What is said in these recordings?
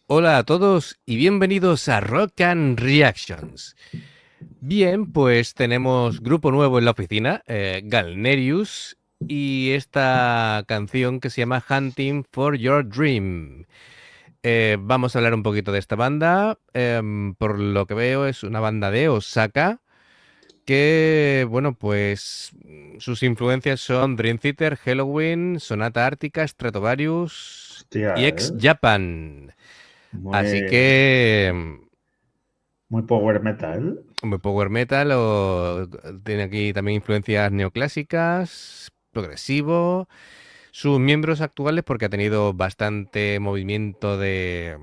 Hola a todos y bienvenidos a Rock and Reactions. Bien, pues tenemos grupo nuevo en la oficina, Galnerius, y esta canción que se llama Hunting for Your Dream. Vamos a hablar un poquito de esta banda. Por lo que veo es una banda de Osaka que, bueno, pues sus influencias son Dream Theater, Halloween, Sonata Ártica, Stratovarius Hostia, y Ex Japan. Así muy, que muy power metal. muy power metal o tiene aquí también influencias neoclásicas, progresivo. Sus miembros actuales, porque ha tenido bastante movimiento de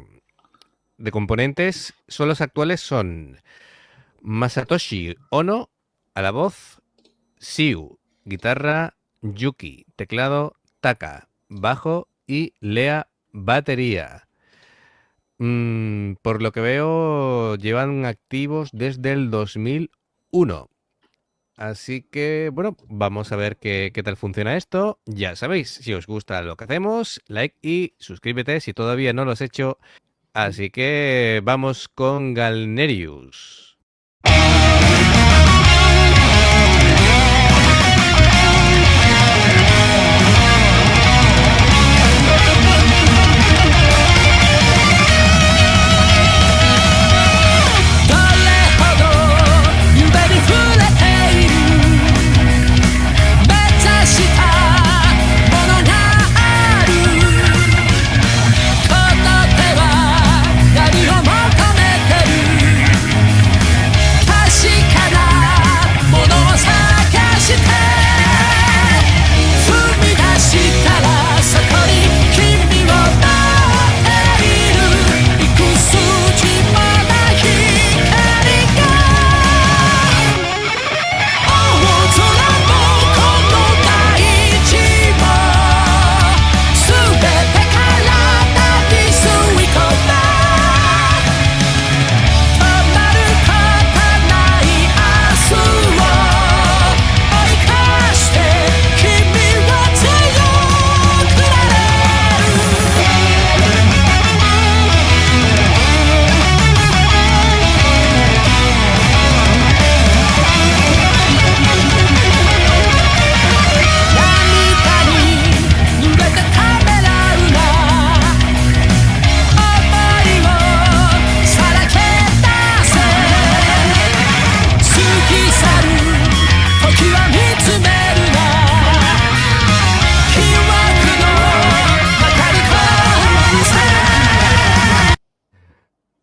componentes, son los actuales son Masatoshi Ono a la voz, Siu, guitarra, Yuki, teclado, Taka, bajo y Lea, batería. Por lo que veo, llevan activos desde el 2001. Así que, bueno, vamos a ver qué tal funciona esto. Ya sabéis, si os gusta lo que hacemos, like y suscríbete si todavía no lo has hecho. Así que vamos con Galnerius.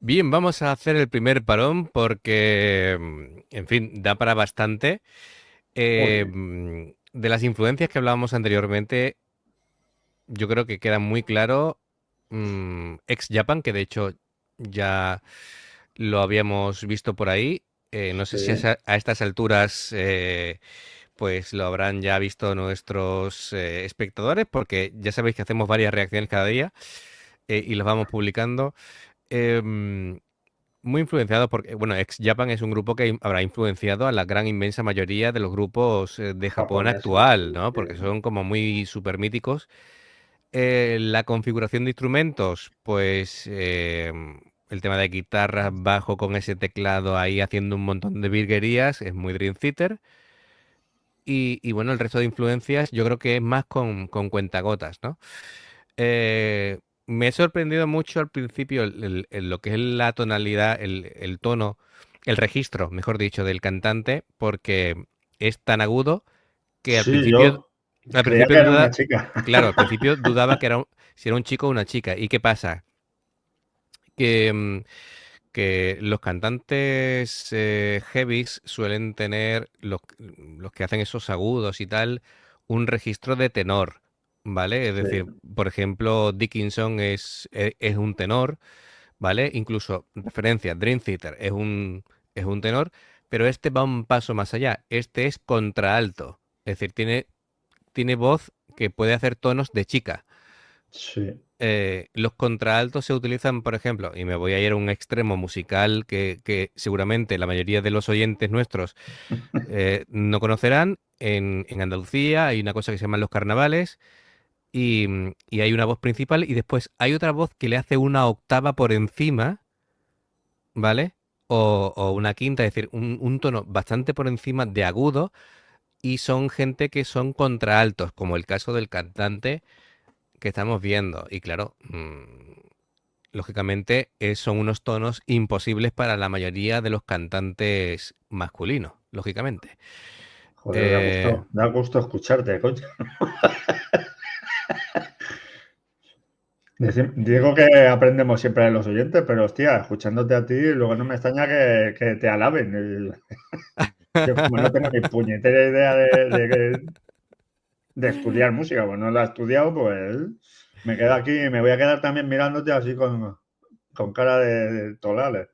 Bien, vamos a hacer el primer parón porque, en fin, da para bastante. Joder. De las influencias que hablábamos anteriormente, yo creo que queda muy claro Ex Japan, que de hecho ya lo habíamos visto por ahí. No sé Sí, si a estas alturas pues lo habrán ya visto nuestros espectadores, porque ya sabéis que hacemos varias reacciones cada día y las vamos publicando. Em, Muy influenciado porque, bueno, Ex Japan es un grupo que habrá influenciado a la gran inmensa mayoría de los grupos de Japón japoneses, actual, sí, ¿no? sí. Porque son como muy super míticos. La configuración de instrumentos, pues el tema de guitarras, bajo con ese teclado ahí haciendo un montón de virguerías, es muy Dream Theater. Y bueno, el resto de influencias yo creo que es más con cuentagotas, ¿no? Me he sorprendido mucho al principio lo que es la tonalidad, el tono, el registro, mejor dicho, del cantante, porque es tan agudo que Sí, yo al creía principio que era una duda, chica. claro, al principio dudaba que si era un chico o una chica. ¿Y qué pasa? Que, que los cantantes heavies suelen tener, los que hacen esos agudos y tal, un registro de tenor, ¿vale? Es Sí, decir, por ejemplo, Dickinson es un tenor, ¿vale? Incluso, referencia, Dream Theater es un tenor, pero este va un paso más allá. Este es contraalto, es decir, tiene voz que puede hacer tonos de chica. sí. Los contraltos se utilizan, por ejemplo, y me voy a ir a un extremo musical que seguramente la mayoría de los oyentes nuestros no conocerán. En Andalucía hay una cosa que se llaman los carnavales y hay una voz principal y después hay otra voz que le hace una octava por encima, ¿vale? O una quinta, es decir, un tono bastante por encima de agudo y son gente que son contraaltos, como el caso del cantante que estamos viendo. Y claro, lógicamente son unos tonos imposibles para la mayoría de los cantantes masculinos, lógicamente. Joder, Eh, da gusto escucharte, coño. Digo que aprendemos siempre de los oyentes, pero hostia, escuchándote a ti, luego no me extraña que te alaben. Yo como no tengo ni puñetera idea de estudiar música, pues no la he estudiado, pues me quedo aquí y me voy a quedar también mirándote así con cara de tolales.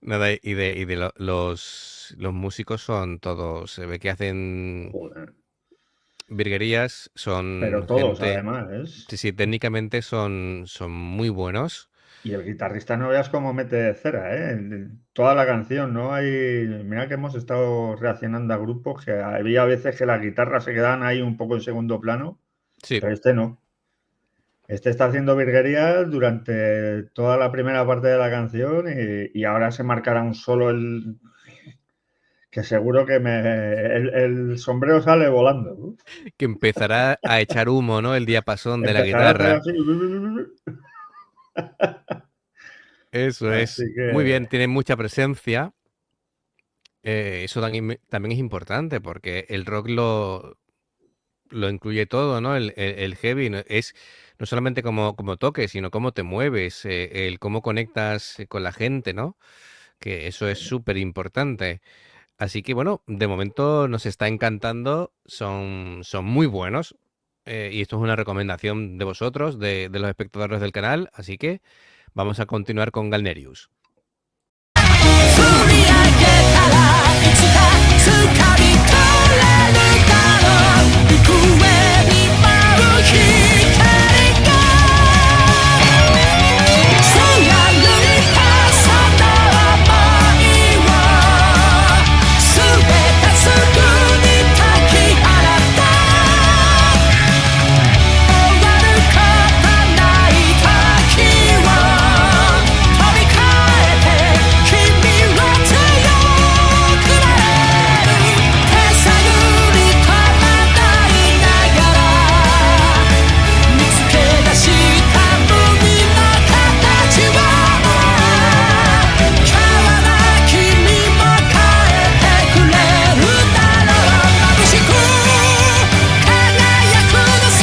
Nada, los músicos son todos, se ve que hacen Joder. virguerías, Pero son todos, gente, además, ¿es? sí, sí, técnicamente son muy buenos. Y el guitarrista no veas cómo mete cera, ¿eh? Toda la canción, ¿no? Hay. Mira que hemos estado reaccionando a grupos que había veces que las guitarras se quedaban ahí un poco en segundo plano, Sí, pero este no. Este está haciendo virguerías durante toda la primera parte de la canción y ahora se marcará un solo que seguro que el sombrero sale volando, ¿no? que empezará a echar humo, ¿no? El diapasón de la Empezará a hacer guitarra. así. Eso Así es. Muy que, bien, tiene mucha presencia. Eso también es importante porque el rock lo incluye todo, ¿no? El heavy es no solamente como toques, sino cómo te mueves, el cómo conectas con la gente, ¿no? Que eso es súper importante. Así que bueno, de momento nos está encantando, son muy buenos. Y esto es una recomendación de vosotros, de los espectadores del canal. Así que vamos a continuar con Galnerius. 積み上げたらいつか掴み取れるだろう行方に舞う光が貫いたその想いを全てすぐに解き放った終わることない時を飛び越えて君は強くなれる手探り戸惑いながら見つけ出した無味の形を今日は君も変えてくれるだろう眩しく輝くのさ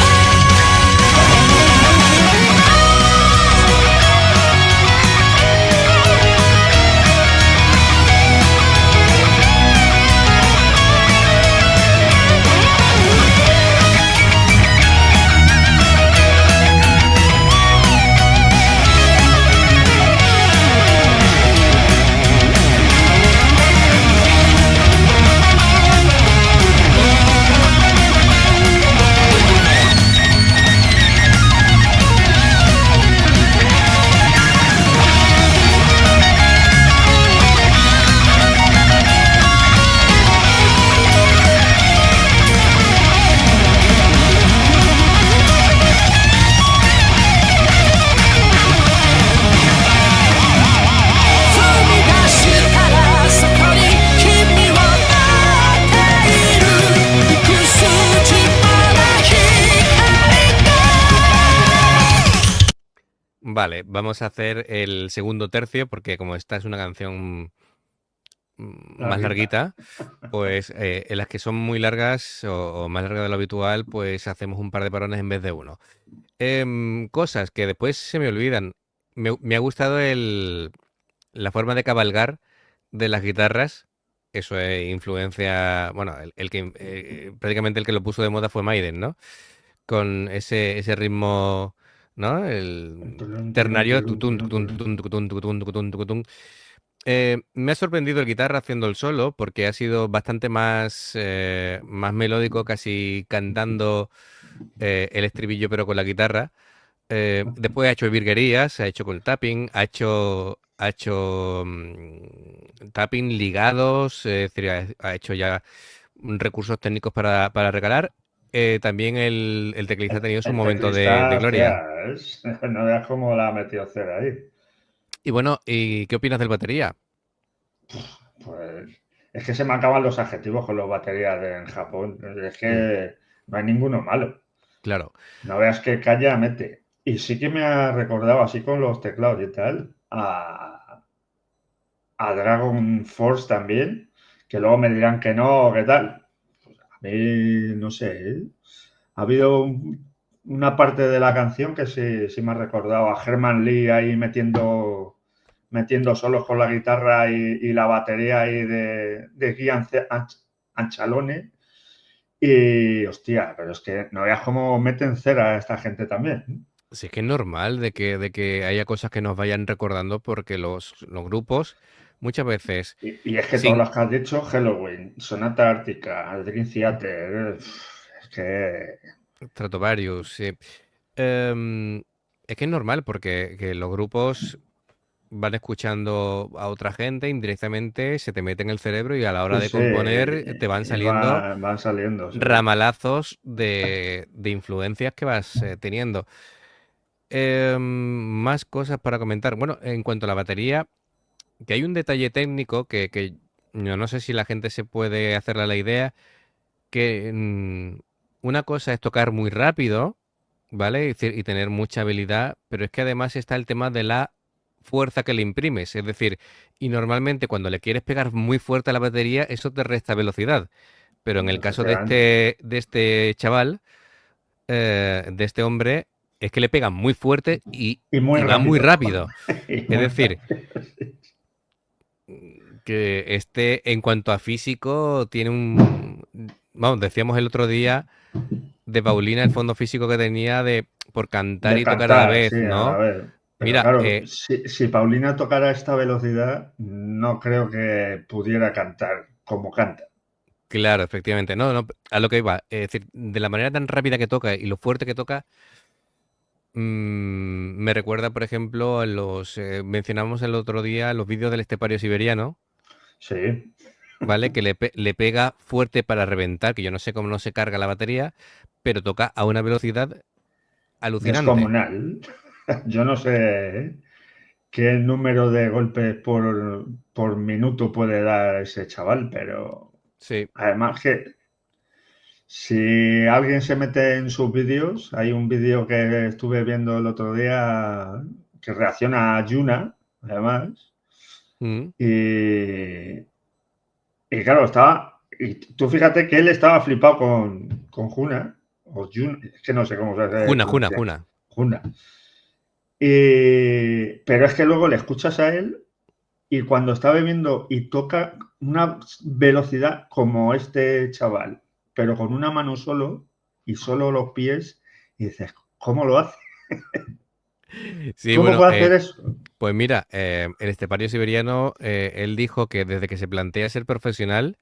踏み出したらそこに君を待っている幾筋もない光が Vale, vamos a hacer el segundo tercio porque como esta es una canción más larguita. larguita, pues en las que son muy largas o más largas de lo habitual, pues hacemos un par de parones en vez de uno. Cosas que después se me olvidan. Me ha gustado la forma de cabalgar de las guitarras. Eso es influencia, bueno, prácticamente el que lo puso de moda fue Maiden, ¿no? Con ese ritmo, ¿no? El ternario. Tutun, tutun, tutun, tutun, tutun, tutun, tutun. Me ha sorprendido el guitarra haciendo el solo porque ha sido bastante más melódico, casi cantando el estribillo pero con la guitarra. Después ha hecho virguerías, ha hecho con tapping, ha hecho tapping ligados, es decir, ha hecho ya recursos técnicos para regalar. también el teclista ha tenido su El momento de teclista, gloria. hostia, no veas cómo la ha metido cera ahí. Y bueno, ¿y qué opinas del batería? Pues es que se me acaban los adjetivos con los baterías en Japón. Es que no hay ninguno malo. Claro. No veas que calla mete. Y sí que me ha recordado, así con los teclados y tal, a Dragon Force también, que luego me dirán que no, que tal. A mí, no sé, ¿eh? Ha habido una parte de la canción que sí me ha recordado a Herman Lee ahí metiendo solos con la guitarra y la batería ahí de Guy Anchalone. Y hostia, pero es que no veas cómo meten cera a esta gente también. Sí, es que es normal de que haya cosas que nos vayan recordando porque los grupos muchas veces Y es que todos sin los que has dicho, Halloween, Sonata Ártica, Dream Theater, es que Stratovarius, sí. Em, es que es normal porque que los grupos van escuchando a otra gente indirectamente, se te mete en el cerebro y a la hora sí, de sí, componer te van y saliendo van saliendo, sí. ramalazos de influencias que vas teniendo. Más cosas para comentar. Bueno, en cuanto a la batería, que hay un detalle técnico que yo no sé si la gente se puede hacer la idea, que una cosa es tocar muy rápido, ¿vale? Y tener mucha habilidad, pero es que además está el tema de la fuerza que le imprimes. Es decir, y normalmente cuando le quieres pegar muy fuerte a la batería, eso te resta velocidad. Pero en el caso Efectivamente. de este chaval, de este hombre, es que le pegan muy fuerte Y muy y va muy rápido. rápido. Y Es muy decir, rápido. que este, en cuanto a físico, tiene un... Vamos, decíamos el otro día de Paulina el fondo físico que tenía por cantar De y tocar a la cantar, sí, vez, a la ¿no? vez. Pero Mira, claro, si Paulina tocara a esta velocidad, no creo que pudiera cantar como canta. claro, efectivamente, no, a lo que iba, es decir, de la manera tan rápida que toca y lo fuerte que toca, me recuerda, por ejemplo, a mencionamos el otro día los vídeos del estepario siberiano, Sí, ¿vale? Que le pega fuerte para reventar, que yo no sé cómo no se carga la batería, pero toca a una velocidad alucinante. descomunal. Yo no sé qué número de golpes por minuto puede dar ese chaval, pero Sí. además que si alguien se mete en sus vídeos, hay un vídeo que estuve viendo el otro día que reacciona a Yuna, además, Mm. y claro, y tú fíjate que él estaba flipado con Juna, o Jun, es que no sé cómo se pronuncia, Juna. Juna. Pero es que luego le escuchas a él y cuando está bebiendo y toca una velocidad como este chaval, pero con una mano solo y solo los pies, y dices, ¿cómo lo hace? Sí, ¿Cómo bueno, puede hacer eso? pues mira, el estepario siberiano, él dijo que desde que se plantea ser profesional,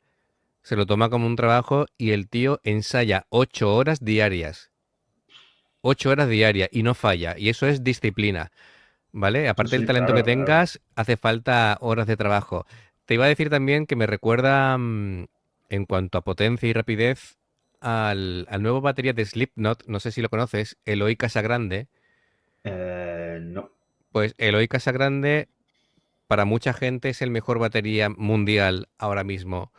se lo toma como un trabajo y el tío ensaya 8 horas diarias. 8 horas diarias y no falla. Y eso es disciplina, ¿vale? Sí, Aparte del sí, talento que claro, claro. tengas, hace falta horas de trabajo. Te iba a decir también que me recuerda, en cuanto a potencia y rapidez, al nuevo batería de Slipknot, no sé si lo conoces, Eloy Casagrande. No. Pues Eloy Casagrande, para mucha gente, es el mejor batería mundial ahora mismo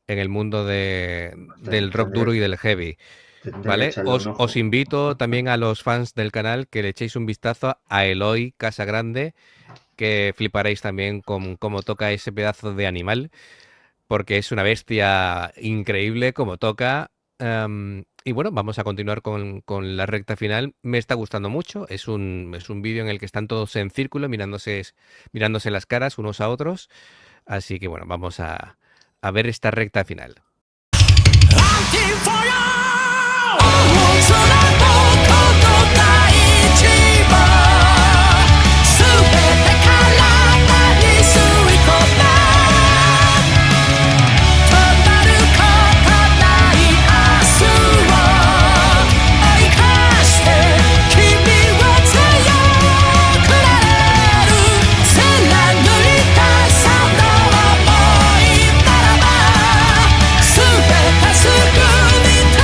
en el mundo del rock Tendré, duro y del heavy. tendré que ¿Vale? echarle un Os ojo. invito también a los fans del canal que le echéis un vistazo a Eloy Casagrande, que fliparéis también con cómo toca ese pedazo de animal, porque es una bestia increíble como toca. Y bueno, vamos a continuar con la recta final. Me está gustando mucho. Es un vídeo en el que están todos en círculo, mirándose las caras unos a otros. Así que bueno, vamos a ver esta recta final. Hunting for you 大空とこの大地は全て体に吸い込んだ止まることない明日を追いかして君は強くなれる貫いたその想いならば全てすぐに手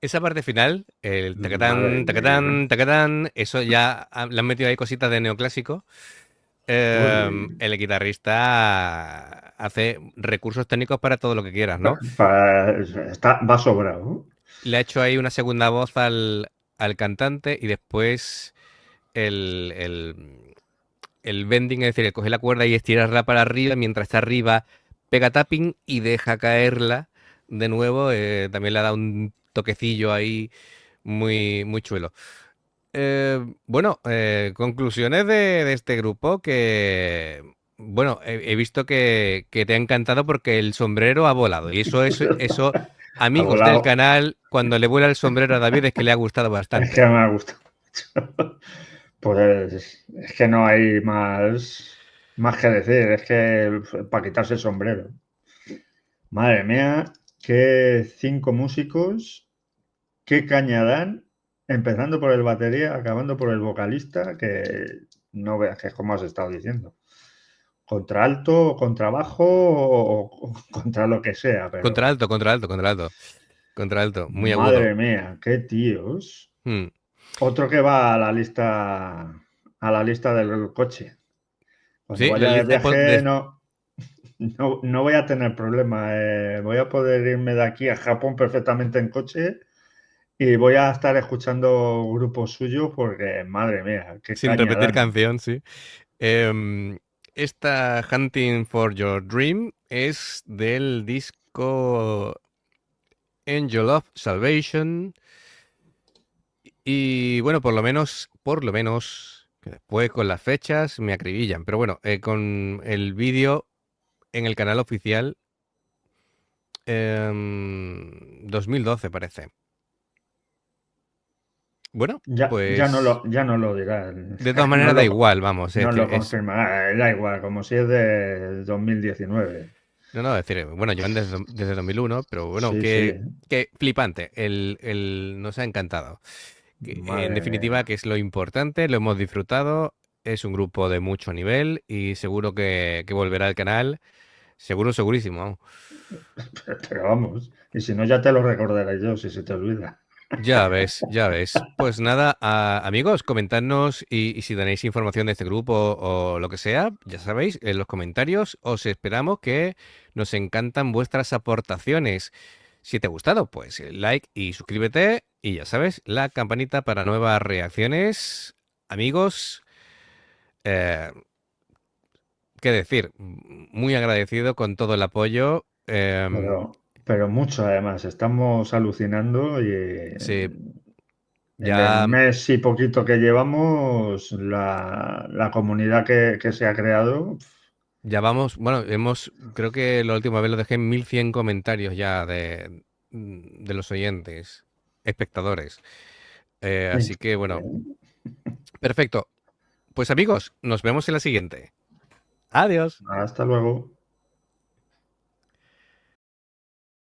Esa parte final, el Madre tacatán, mía. tacatán, tacatán, eso ya le han metido ahí cositas de neoclásico. Uy, El guitarrista hace recursos técnicos para todo lo que quieras, ¿no? va sobrado. Le ha hecho ahí una segunda voz al cantante y después el, el, el bending, es decir, el coger la cuerda y estirarla para arriba, mientras está arriba pega tapping y deja caerla de nuevo. También le ha dado un toquecillo ahí muy, muy chulo. Bueno, conclusiones de este grupo que, bueno, he visto que te ha encantado porque el sombrero ha volado. Y eso, Ha amigos del volado. canal, cuando le vuela el sombrero a David es que le ha gustado Es que bastante. me ha gustado mucho. Pues es que no hay más que decir. Es que para quitarse el sombrero. Madre mía, qué 5 músicos, qué caña dan, empezando por el batería, acabando por el vocalista, que no veas que es como has estado diciendo. Contra alto, contra bajo o contra lo que sea, Contra pero alto, contra alto, contra alto. Contra alto, muy agudo. madre mía, qué tíos. Hmm. Otro que va a la lista del coche. Cuando Sí, la vaya de lista viaje no voy a tener problema. Voy a poder irme de aquí a Japón perfectamente en coche y voy a estar escuchando grupos suyos porque, madre mía, qué sin caña repetir dan. canción, sí. Em, Esta Hunting for Your Dream es del disco Angel of Salvation. Y bueno, por lo menos, que después con las fechas me acribillan. Pero bueno, con el vídeo en el canal oficial, 2012 parece. Bueno, pues Ya no lo dirá. de todas No maneras da lo, igual, vamos. Es no decir, lo confirmará. Da igual, como si es de 2019. no, no, es decir, bueno, llevan desde 2001, pero bueno, Sí, sí. que flipante. Nos ha encantado. En Madre definitiva, mía. que es lo importante, lo hemos disfrutado. Es un grupo de mucho nivel y seguro que volverá al canal. Seguro, segurísimo. Vamos. Pero vamos. Y si no, ya te lo recordaré yo, si se te olvida. Ya ves, ya ves. Pues nada, amigos, comentadnos y si tenéis información de este grupo o lo que sea, ya sabéis, en los comentarios os esperamos que nos encantan vuestras aportaciones. Si te ha gustado, pues like y suscríbete y ya sabes, la campanita para nuevas reacciones. Amigos, eh, qué decir, muy agradecido con todo el apoyo. Pero mucho además. Estamos alucinando y Sí, en el ya, mes y poquito que llevamos, la comunidad que se ha creado. ya vamos, bueno, creo que la última vez lo dejé en 1100 comentarios ya de los oyentes, espectadores. Así que bueno, perfecto. Pues amigos, nos vemos en la siguiente. Adiós. Hasta luego.